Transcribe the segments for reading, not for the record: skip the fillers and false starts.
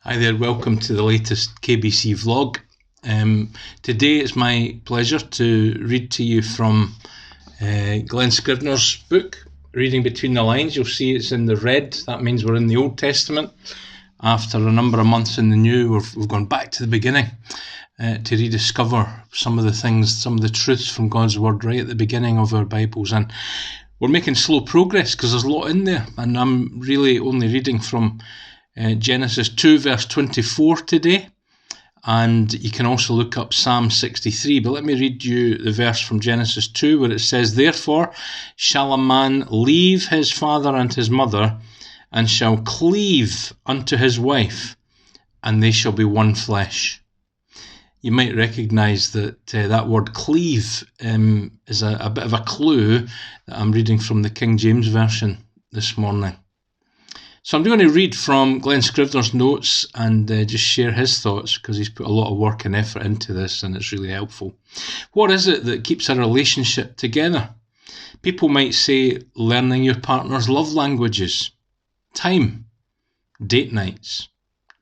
Hi there, welcome to the latest KBC vlog. Today it's my pleasure to read to you from Glenn Scrivener's book, Reading Between the Lines. You'll see it's in the red, that means we're in the Old Testament. After a number of months in the New, we've gone back to the beginning to rediscover some of the things, some of the truths from God's Word right at the beginning of our Bibles. And we're making slow progress because there's a lot in there, and I'm really only reading from Genesis 2 verse 24 today, and you can also look up Psalm 63, but let me read you the verse from Genesis 2 where it says, "Therefore shall a man leave his father and his mother, and shall cleave unto his wife, and they shall be one flesh." You might recognise that that word cleave is a bit of a clue that I'm reading from the King James Version this morning. So I'm going to read from Glenn Scrivener's notes and just share his thoughts, because he's put a lot of work and effort into this and it's really helpful. What is it that keeps a relationship together? People might say learning your partner's love languages, time, date nights,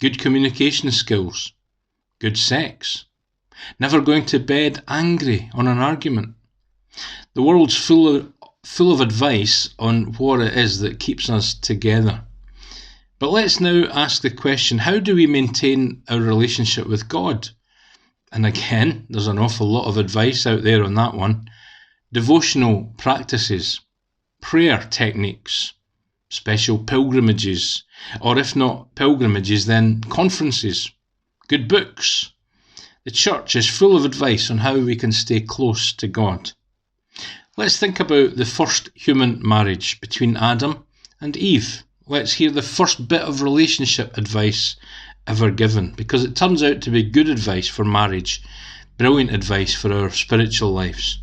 good communication skills, good sex, never going to bed angry on an argument. The world's full of advice on what it is that keeps us together. But let's now ask the question, how do we maintain our relationship with God? And again, there's an awful lot of advice out there on that one. Devotional practices, prayer techniques, special pilgrimages, or if not pilgrimages, then conferences, good books. The church is full of advice on how we can stay close to God. Let's think about the first human marriage between Adam and Eve. Let's hear the first bit of relationship advice ever given, because it turns out to be good advice for marriage, brilliant advice for our spiritual lives.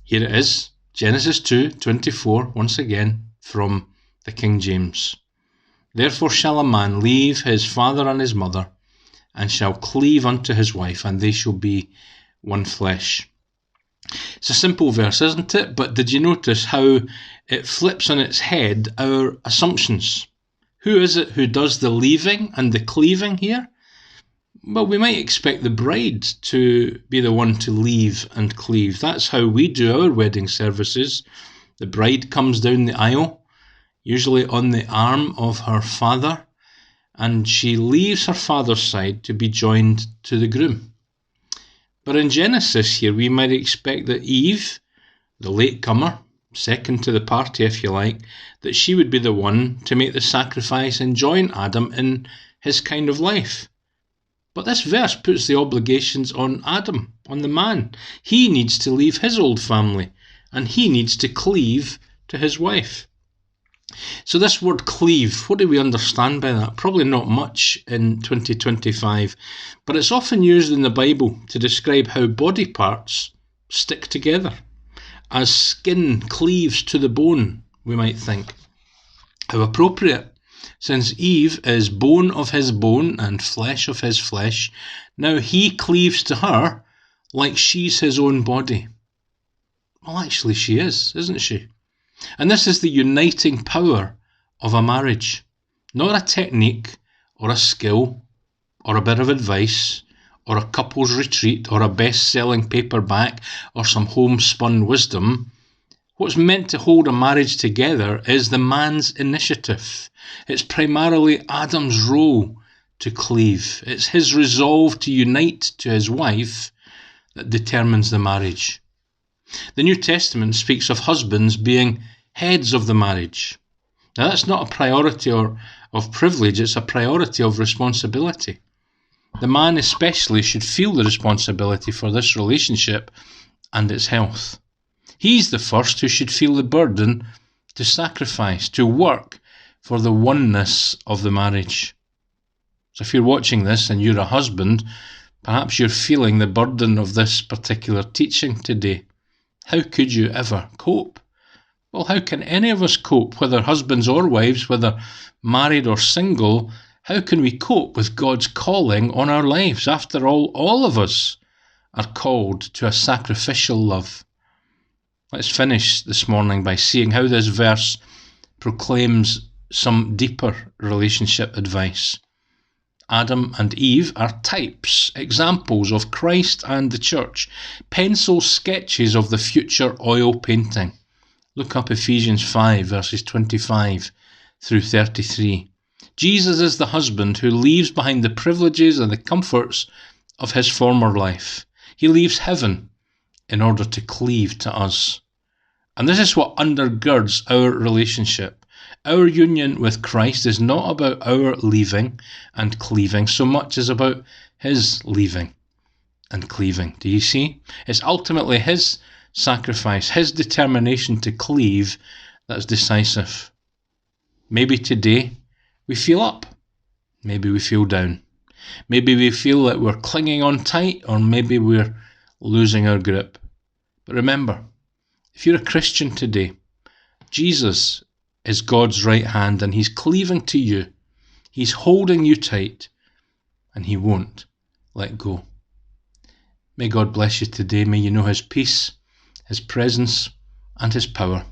Here it is, Genesis 2:24, once again from the King James. "Therefore shall a man leave his father and his mother, and shall cleave unto his wife, and they shall be one flesh." It's a simple verse, isn't it? But did you notice how it flips on its head our assumptions? Who is it who does the leaving and the cleaving here? Well, we might expect the bride to be the one to leave and cleave. That's how we do our wedding services. The bride comes down the aisle, usually on the arm of her father, and she leaves her father's side to be joined to the groom. But in Genesis here, we might expect that Eve, the latecomer, second to the party if you like, that she would be the one to make the sacrifice and join Adam in his kind of life. But this verse puts the obligations on Adam, on the man. He needs to leave his old family, and he needs to cleave to his wife. So this word cleave, what do we understand by that? Probably not much in 2025, but it's often used in the Bible to describe how body parts stick together. As skin cleaves to the bone, we might think. How appropriate, since Eve is bone of his bone and flesh of his flesh, now he cleaves to her like she's his own body. Well, actually she is, isn't she? And this is the uniting power of a marriage. Not a technique or a skill or a bit of advice or a couple's retreat or a best-selling paperback or some homespun wisdom. What's meant to hold a marriage together is the man's initiative. It's primarily Adam's role to cleave. It's his resolve to unite to his wife that determines the marriage. The New Testament speaks of husbands being heads of the marriage. Now that's not a priority of privilege, it's a priority of responsibility. The man especially should feel the responsibility for this relationship and its health. He's the first who should feel the burden to sacrifice, to work for the oneness of the marriage. So if you're watching this and you're a husband, perhaps you're feeling the burden of this particular teaching today. How could you ever cope? Well, how can any of us cope, whether husbands or wives, whether married or single? How can we cope with God's calling on our lives? After all of us are called to a sacrificial love. Let's finish this morning by seeing how this verse proclaims some deeper relationship advice. Adam and Eve are types, examples of Christ and the church, pencil sketches of the future oil painting. Look up Ephesians 5 verses 25 through 33. Jesus is the husband who leaves behind the privileges and the comforts of his former life. He leaves heaven in order to cleave to us. And this is what undergirds our relationship. Our union with Christ is not about our leaving and cleaving so much as about his leaving and cleaving. Do you see? It's ultimately his sacrifice, his determination to cleave that's decisive. Maybe today we feel up, maybe we feel down. Maybe we feel that we're clinging on tight, or maybe we're losing our grip. But remember, if you're a Christian today, Jesus is God's right hand and he's cleaving to you. He's holding you tight and he won't let go. May God bless you today. May you know his peace, his presence and his power.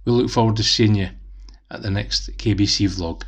We look forward to seeing you at the next KBC vlog.